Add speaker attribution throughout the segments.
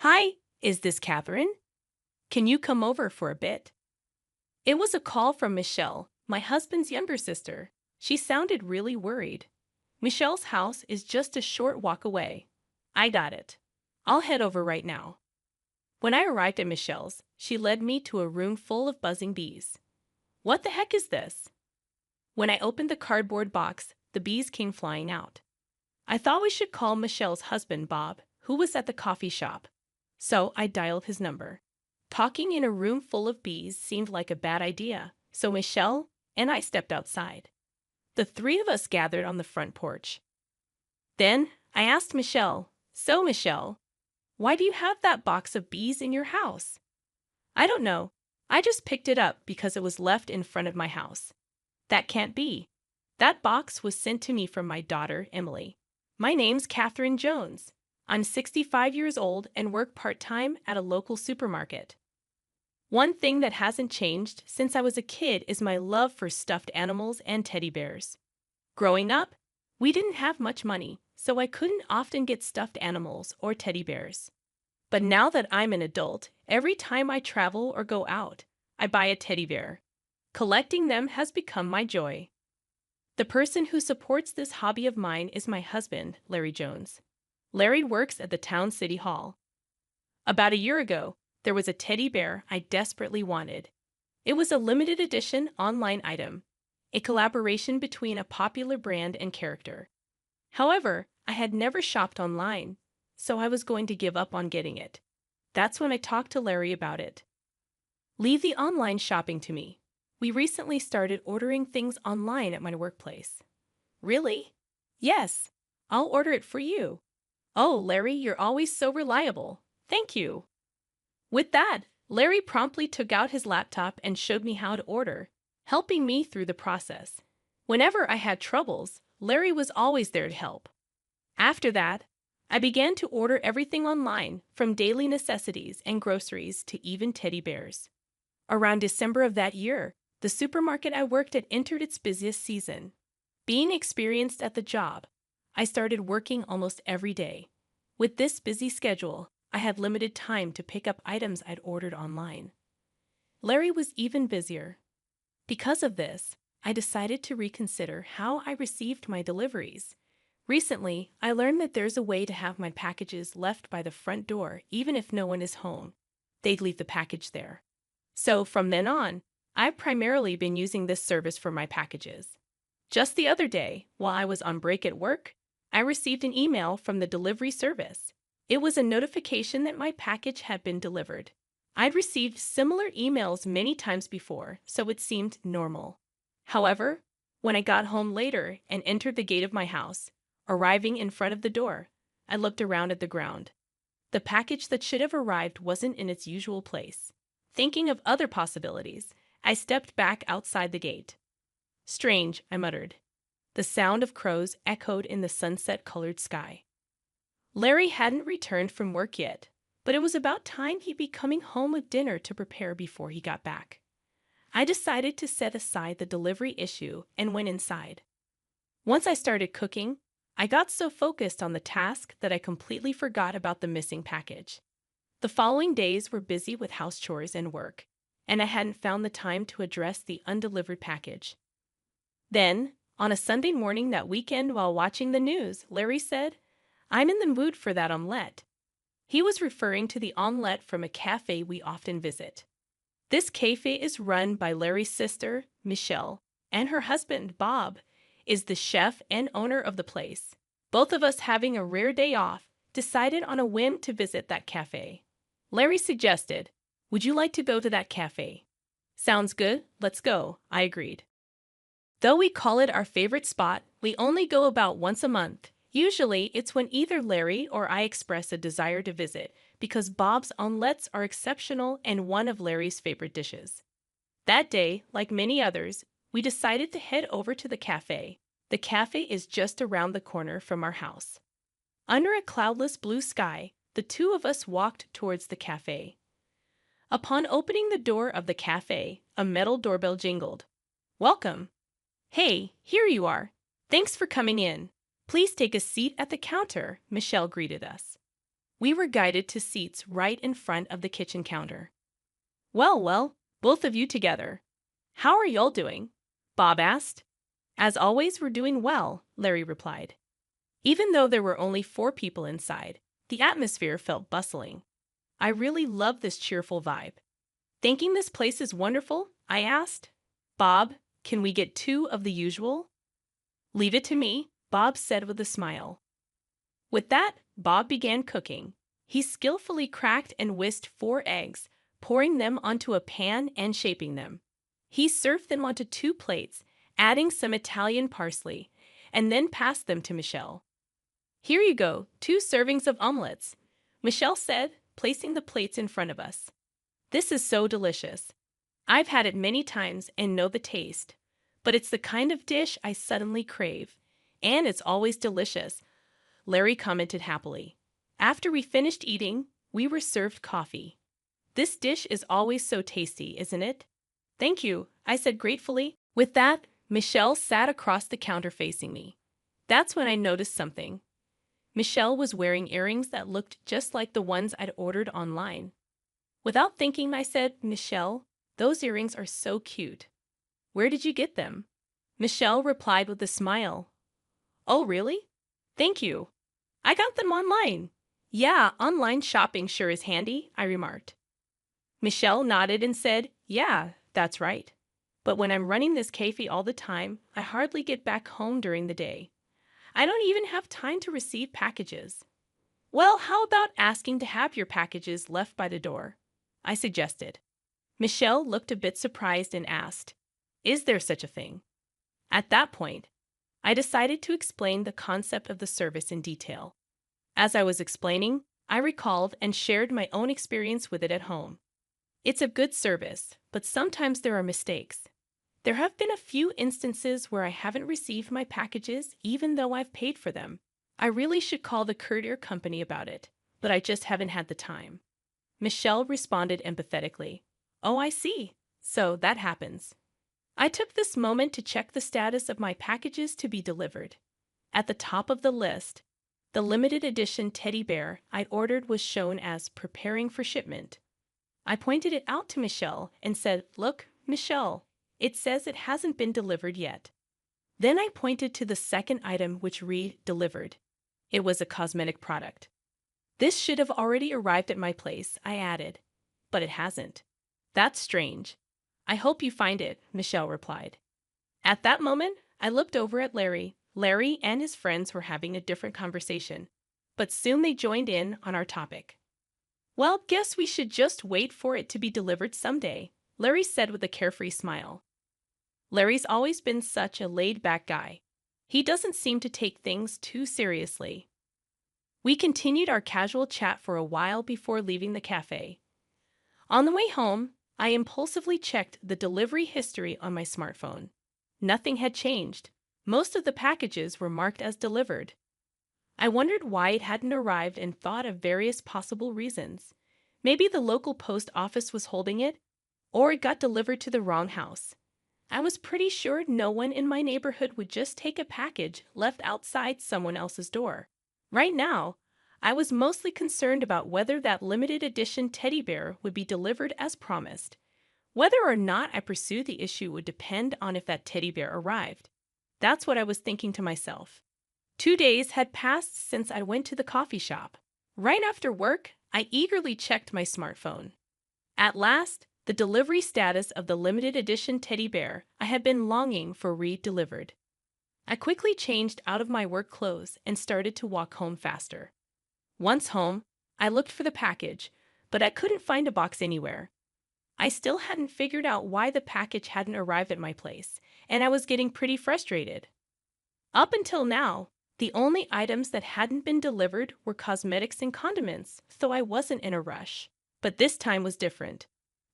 Speaker 1: Hi, is this Catherine? Can you come over for a bit? It was a call from Michelle, my husband's younger sister. She sounded really worried. Michelle's house is just a short walk away. I got it. I'll head over right now. When I arrived at Michelle's, she led me to a room full of buzzing bees. What the heck is this? When I opened the cardboard box, the bees came flying out. I thought we should call Michelle's husband, Bob, who was at the coffee shop. So I dialed his number. Talking in a room full of bees seemed like a bad idea, so Michelle and I stepped outside. The three of us gathered on the front porch. Then I asked Michelle, "So, Michelle, why do you have that box of bees in your house?" "I don't know. I just picked it up because it was left in front of my house." "That can't be. That box was sent to me from my daughter, Emily. My name's Catherine Jones. I'm 65 years old and work part-time at a local supermarket. One thing that hasn't changed since I was a kid is my love for stuffed animals and teddy bears. Growing up, we didn't have much money, so I couldn't often get stuffed animals or teddy bears. But now that I'm an adult, every time I travel or go out, I buy a teddy bear. Collecting them has become my joy." The person who supports this hobby of mine is my husband, Larry Jones. Larry works at the town city hall. About a year ago, there was a teddy bear I desperately wanted. It was a limited edition online item, a collaboration between a popular brand and character. However, I had never shopped online, so I was going to give up on getting it. That's when I talked to Larry about it. "Leave the online shopping to me. We recently started ordering things online at my workplace." "Really?" "Yes. I'll order it for you." "Oh, Larry, you're always so reliable. Thank you." With that, Larry promptly took out his laptop and showed me how to order, helping me through the process. Whenever I had troubles, Larry was always there to help. After that, I began to order everything online, from daily necessities and groceries to even teddy bears. Around December of that year, the supermarket I worked at entered its busiest season. Being experienced at the job, I started working almost every day. With this busy schedule, I had limited time to pick up items I'd ordered online. Larry was even busier. Because of this, I decided to reconsider how I received my deliveries. Recently, I learned that there's a way to have my packages left by the front door even if no one is home. They'd leave the package there. So from then on, I've primarily been using this service for my packages. Just the other day, while I was on break at work, I received an email from the delivery service. It was a notification that my package had been delivered. I'd received similar emails many times before, so it seemed normal. However, when I got home later and entered the gate of my house, arriving in front of the door, I looked around at the ground. The package that should have arrived wasn't in its usual place. Thinking of other possibilities, I stepped back outside the gate. "Strange," I muttered. The sound of crows echoed in the sunset-colored sky. Larry hadn't returned from work yet, but it was about time he'd be coming home with dinner to prepare before he got back. I decided to set aside the delivery issue and went inside. Once I started cooking, I got so focused on the task that I completely forgot about the missing package. The following days were busy with house chores and work, and I hadn't found the time to address the undelivered package. Then, on a Sunday morning that weekend while watching the news, Larry said, "I'm in the mood for that omelette." He was referring to the omelette from a cafe we often visit. This cafe is run by Larry's sister, Michelle, and her husband, Bob, is the chef and owner of the place. Both of us, having a rare day off, decided on a whim to visit that cafe. Larry suggested, "Would you like to go to that cafe?" "Sounds good, let's go," I agreed. Though we call it our favorite spot, we only go about once a month. Usually, it's when either Larry or I express a desire to visit, because Bob's omelettes are exceptional and one of Larry's favorite dishes. That day, like many others, we decided to head over to the cafe. The cafe is just around the corner from our house. Under a cloudless blue sky, the two of us walked towards the cafe. Upon opening the door of the cafe, a metal doorbell jingled. "Welcome." "Hey, here you are. Thanks for coming in. Please take a seat at the counter," Michelle greeted us. We were guided to seats right in front of the kitchen counter. Well, both of you together. How are y'all doing? Bob asked. As always, we're doing well, Larry replied. Even though there were only 4 people inside, the atmosphere felt bustling. I really love this cheerful vibe. Thinking this place is wonderful? I asked. Bob, can we get 2 of the usual? Leave it to me, Bob said with a smile. With that, Bob began cooking. He skillfully cracked and whisked 4 eggs, pouring them onto a pan and shaping them. He served them onto 2 plates, adding some Italian parsley, and then passed them to Michelle. Here you go, 2 servings of omelets, Michelle said, placing the plates in front of us. This is so delicious. I've had it many times and know the taste, but it's the kind of dish I suddenly crave. And it's always delicious, Larry commented happily. After we finished eating, we were served coffee. This dish is always so tasty, isn't it? Thank you, I said gratefully. With that, Michelle sat across the counter facing me. That's when I noticed something. Michelle was wearing earrings that looked just like the ones I'd ordered online. Without thinking, I said, Michelle, those earrings are so cute. Where did you get them? Michelle replied with a smile. Oh, really? Thank you. I got them online. Yeah, online shopping sure is handy, I remarked. Michelle nodded and said, yeah, that's right. But when I'm running this cafe all the time, I hardly get back home during the day. I don't even have time to receive packages. Well, how about asking to have your packages left by the door? I suggested. Michelle looked a bit surprised and asked, is there such a thing? At that point, I decided to explain the concept of the service in detail. As I was explaining, I recalled and shared my own experience with it at home. It's a good service, but sometimes there are mistakes. There have been a few instances where I haven't received my packages even though I've paid for them. I really should call the courier company about it, but I just haven't had the time. Michelle responded empathetically. Oh, I see. So that happens. I took this moment to check the status of my packages to be delivered. At the top of the list, the limited edition teddy bear I'd ordered was shown as preparing for shipment. I pointed it out to Michelle and said, look, Michelle, it says it hasn't been delivered yet. Then I pointed to the second item which read delivered. It was a cosmetic product. This should have already arrived at my place, I added, but it hasn't. That's strange. I hope you find it, Michelle replied. At that moment, I looked over at Larry. Larry and his friends were having a different conversation, but soon they joined in on our topic. Well, guess we should just wait for it to be delivered someday, Larry said with a carefree smile. Larry's always been such a laid-back guy. He doesn't seem to take things too seriously. We continued our casual chat for a while before leaving the cafe. On the way home, I impulsively checked the delivery history on my smartphone. Nothing had changed. Most of the packages were marked as delivered. I wondered why it hadn't arrived and thought of various possible reasons. Maybe the local post office was holding it, or it got delivered to the wrong house. I was pretty sure no one in my neighborhood would just take a package left outside someone else's door. Right now, I was mostly concerned about whether that limited edition teddy bear would be delivered as promised. Whether or not I pursued the issue would depend on if that teddy bear arrived. That's what I was thinking to myself. 2 days had passed since I went to the coffee shop. Right after work, I eagerly checked my smartphone. At last, the delivery status of the limited edition teddy bear I had been longing for re-delivered. I quickly changed out of my work clothes and started to walk home faster. Once home, I looked for the package, but I couldn't find a box anywhere. I still hadn't figured out why the package hadn't arrived at my place, and I was getting pretty frustrated. Up until now, the only items that hadn't been delivered were cosmetics and condiments, so I wasn't in a rush. But this time was different.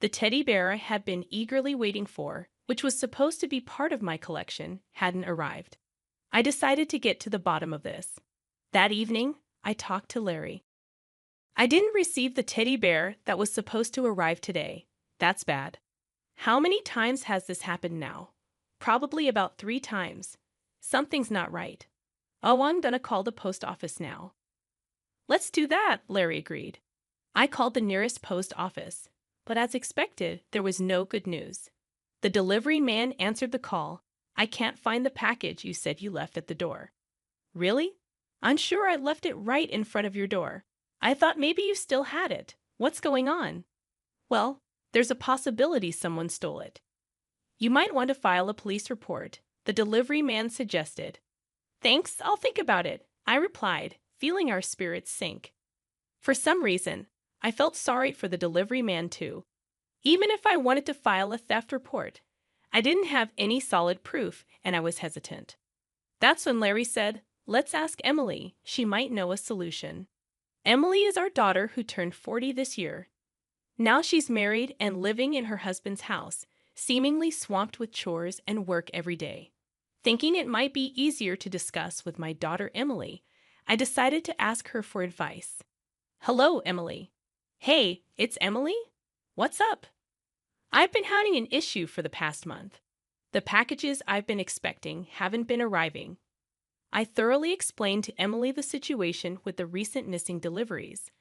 Speaker 1: The teddy bear I had been eagerly waiting for, which was supposed to be part of my collection, hadn't arrived. I decided to get to the bottom of this. That evening, I talked to Larry. I didn't receive the teddy bear that was supposed to arrive today. That's bad. How many times has this happened now? Probably about 3 times. Something's not right. Oh, I'm gonna call the post office now. Let's do that, Larry agreed. I called the nearest post office, but as expected, there was no good news. The delivery man answered the call. I can't find the package you said you left at the door. Really? I'm sure I left it right in front of your door. I thought maybe you still had it. What's going on? Well, there's a possibility someone stole it. You might want to file a police report, the delivery man suggested. Thanks, I'll think about it, I replied, feeling our spirits sink. For some reason, I felt sorry for the delivery man too. Even if I wanted to file a theft report, I didn't have any solid proof and I was hesitant. That's when Larry said, "Let's ask Emily. She might know a solution." Emily is our daughter who turned 40 this year. Now she's married and living in her husband's house, seemingly swamped with chores and work every day. Thinking it might be easier to discuss with my daughter Emily, I decided to ask her for advice. Hello, Emily. Hey, it's Emily? What's up? I've been having an issue for the past month. The packages I've been expecting haven't been arriving. I thoroughly explained to Emily the situation with the recent missing deliveries.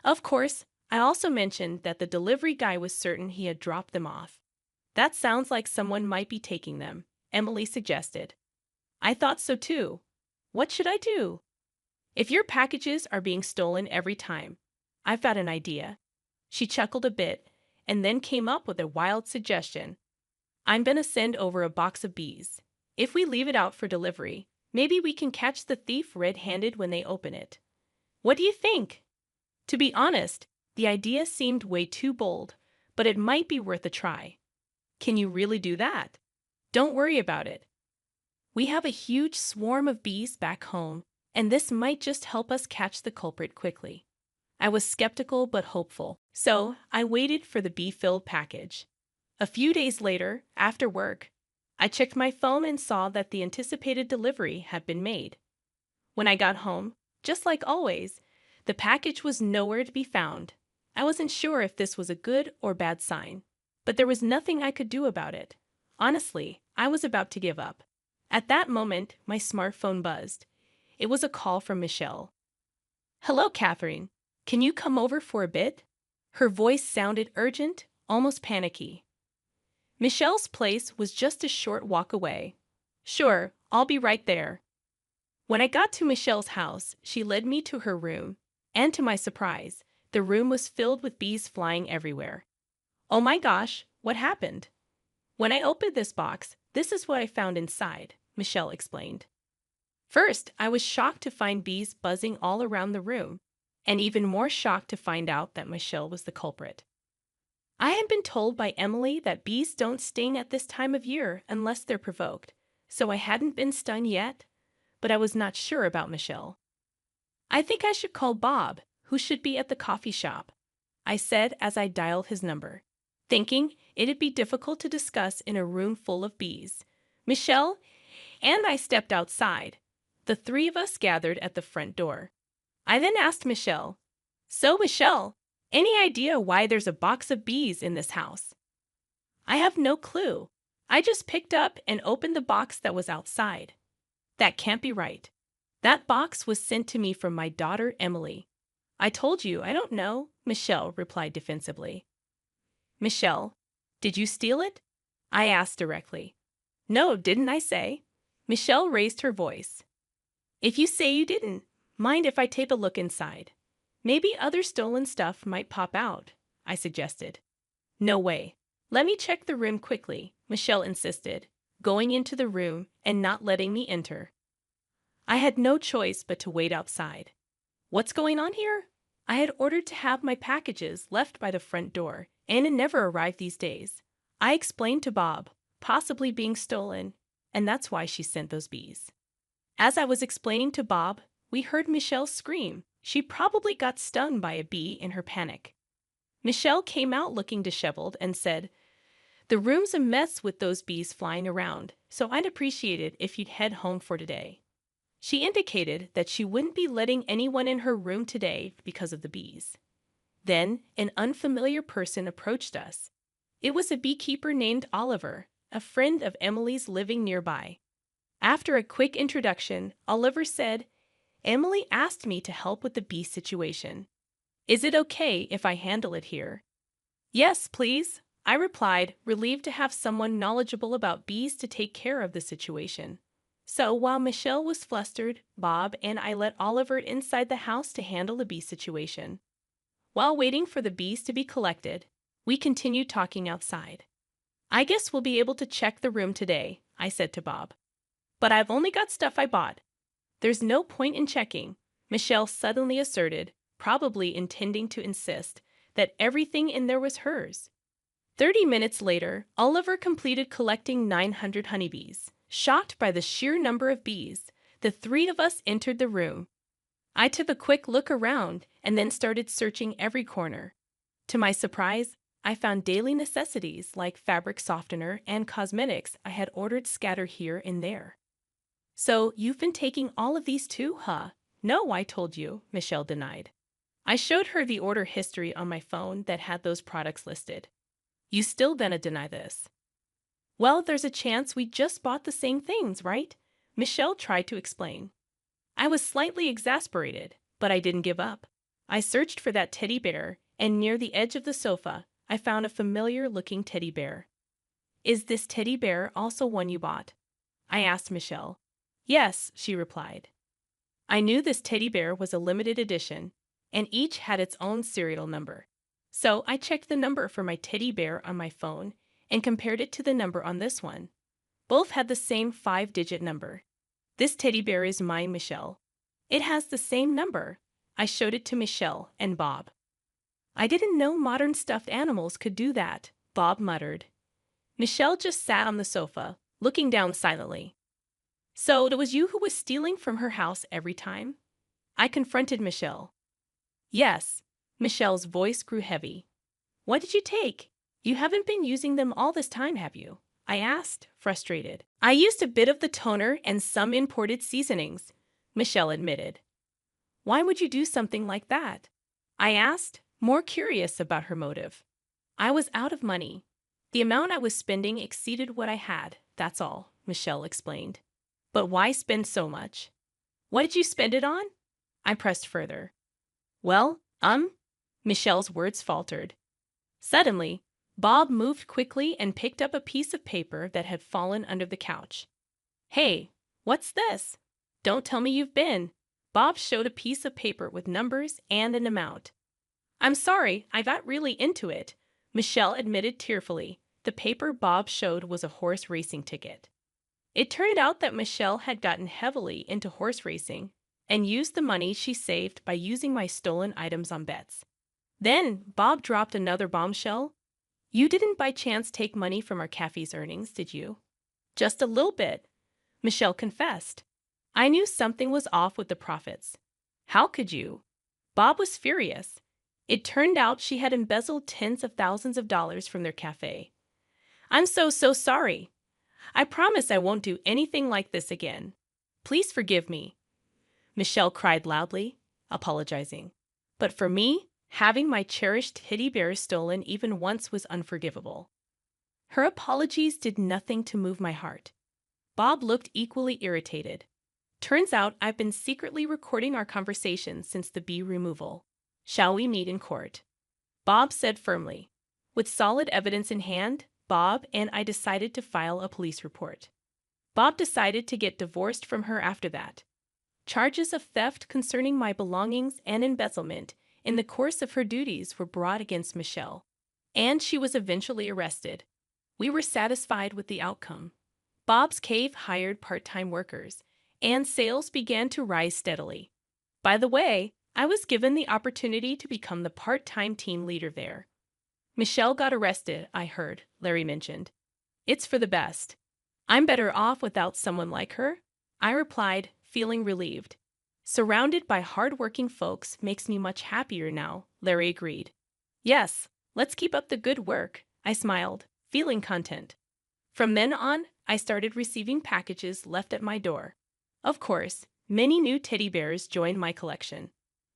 Speaker 1: Of course, I also mentioned that the delivery guy was certain he had dropped them off. That sounds like someone might be taking them, Emily suggested. I thought so too. What should I do? If your packages are being stolen every time, I've got an idea. She chuckled a bit and then came up with a wild suggestion. I'm going to send over a box of bees. If we leave it out for delivery, maybe we can catch the thief red-handed when they open it. What do you think? To be honest, the idea seemed way too bold, but it might be worth a try. Can you really do that? Don't worry about it. We have a huge swarm of bees back home, and this might just help us catch the culprit quickly. I was skeptical but hopeful, so I waited for the bee-filled package. A few days later, after work, I checked my phone and saw that the anticipated delivery had been made. When I got home, just like always, the package was nowhere to be found. I wasn't sure if this was a good or bad sign, but there was nothing I could do about it. Honestly, I was about to give up. At that moment, my smartphone buzzed. It was a call from Michelle. Hello, Catherine. Can you come over for a bit? Her voice sounded urgent, almost panicky. Michelle's place was just a short walk away. Sure, I'll be right there. When I got to Michelle's house, she led me to her room, and to my surprise, the room was filled with bees flying everywhere. Oh my gosh, what happened? When I opened this box, this is what I found inside, Michelle explained. First, I was shocked to find bees buzzing all around the room, and even more shocked to find out that Michelle was the culprit. I had been told by Emily that bees don't sting at this time of year unless they're provoked, so I hadn't been stung yet, but I was not sure about Michelle. I think I should call Bob, who should be at the coffee shop, I said as I dialed his number, thinking it'd be difficult to discuss in a room full of bees. Michelle and I stepped outside. The three of us gathered at the front door. I then asked Michelle, "So, Michelle, any idea why there's a box of bees in this house?" "I have no clue. I just picked up and opened the box that was outside." "That can't be right. That box was sent to me from my daughter Emily." "I told you, I don't know," Michelle replied defensively. "Michelle, did you steal it?" I asked directly. "No, didn't I say?" Michelle raised her voice. "If you say you didn't, mind if I take a look inside? Maybe other stolen stuff might pop out," I suggested. "No way. Let me check the room quickly," Michelle insisted, going into the room and not letting me enter. I had no choice but to wait outside. What's going on here? I had ordered to have my packages left by the front door, and it never arrived these days. I explained to Bob, possibly being stolen, and that's why she sent those bees. As I was explaining to Bob, we heard Michelle scream. She probably got stung by a bee in her panic. Michelle came out looking disheveled and said, "The room's a mess with those bees flying around, so I'd appreciate it if you'd head home for today." She indicated that she wouldn't be letting anyone in her room today because of the bees. Then an unfamiliar person approached us. It was a beekeeper named Oliver, a friend of Emily's living nearby. After a quick introduction, Oliver said, Emily asked me to help with the bee situation. Is it okay if I handle it here? Yes, please, I replied, relieved to have someone knowledgeable about bees to take care of the situation. So while Michelle was flustered, Bob and I let Oliver inside the house to handle the bee situation. While waiting for the bees to be collected, we continued talking outside. I guess we'll be able to check the room today, I said to Bob. But I've only got stuff I bought. There's no point in checking, Michelle suddenly asserted, probably intending to insist that everything in there was hers. 30 minutes later, Oliver completed collecting 900 honeybees. Shocked by the sheer number of bees, the three of us entered the room. I took a quick look around and then started searching every corner. To my surprise, I found daily necessities like fabric softener and cosmetics I had ordered scattered here and there. So you've been taking all of these too, huh? No, I told you, Michelle denied. I showed her the order history on my phone that had those products listed. You still gonna deny this? Well, there's a chance we just bought the same things, right? Michelle tried to explain. I was slightly exasperated, but I didn't give up. I searched for that teddy bear, and near the edge of the sofa, I found a familiar-looking teddy bear. Is this teddy bear also one you bought? I asked Michelle. Yes, she replied. I knew this teddy bear was a limited edition, and each had its own serial number. So I checked the number for my teddy bear on my phone and compared it to the number on this one. Both had the same 5-digit number. This teddy bear is mine, Michelle. It has the same number. I showed it to Michelle and Bob. I didn't know modern stuffed animals could do that, Bob muttered. Michelle just sat on the sofa, looking down silently. So it was you who was stealing from her house every time? I confronted Michelle. Yes. Michelle's voice grew heavy. What did you take? You haven't been using them all this time, have you? I asked, frustrated. I used a bit of the toner and some imported seasonings, Michelle admitted. Why would you do something like that? I asked, more curious about her motive. I was out of money. The amount I was spending exceeded what I had, that's all, Michelle explained. But why spend so much? What did you spend it on? I pressed further. Well, Michelle's words faltered. Suddenly, Bob moved quickly and picked up a piece of paper that had fallen under the couch. Hey, what's this? Don't tell me you've been. Bob showed a piece of paper with numbers and an amount. I'm sorry, I got really into it, Michelle admitted tearfully. The paper Bob showed was a horse racing ticket. It turned out that Michelle had gotten heavily into horse racing and used the money she saved by using my stolen items on bets. Then Bob dropped another bombshell. You didn't by chance take money from our cafe's earnings, did you? Just a little bit, Michelle confessed. I knew something was off with the profits. How could you? Bob was furious. It turned out she had embezzled tens of thousands of dollars from their cafe. I'm so sorry. I promise I won't do anything like this again. Please forgive me, Michelle cried loudly, apologizing. But for me, having my cherished teddy bear stolen even once was unforgivable. Her apologies did nothing to move my heart. Bob looked equally irritated. Turns out I've been secretly recording our conversation since the bee removal. Shall we meet in court? Bob said firmly. With solid evidence in hand, Bob and I decided to file a police report. Bob decided to get divorced from her after that. Charges of theft concerning my belongings and embezzlement in the course of her duties were brought against Michelle, and she was eventually arrested. We were satisfied with the outcome. Bob's cave hired part-time workers, and sales began to rise steadily. By the way, I was given the opportunity to become the part-time team leader there. Michelle got arrested, I heard, Larry mentioned. It's for the best. I'm better off without someone like her, I replied, feeling relieved. Surrounded by hard-working folks makes me much happier now, Larry agreed. Yes, let's keep up the good work, I smiled, feeling content. From then on, I started receiving packages left at my door. Of course, many new teddy bears joined my collection.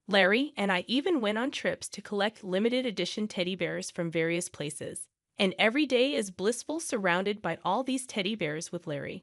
Speaker 1: Larry and I even went on trips to collect limited edition teddy bears from various places. And every day is blissful surrounded by all these teddy bears with Larry.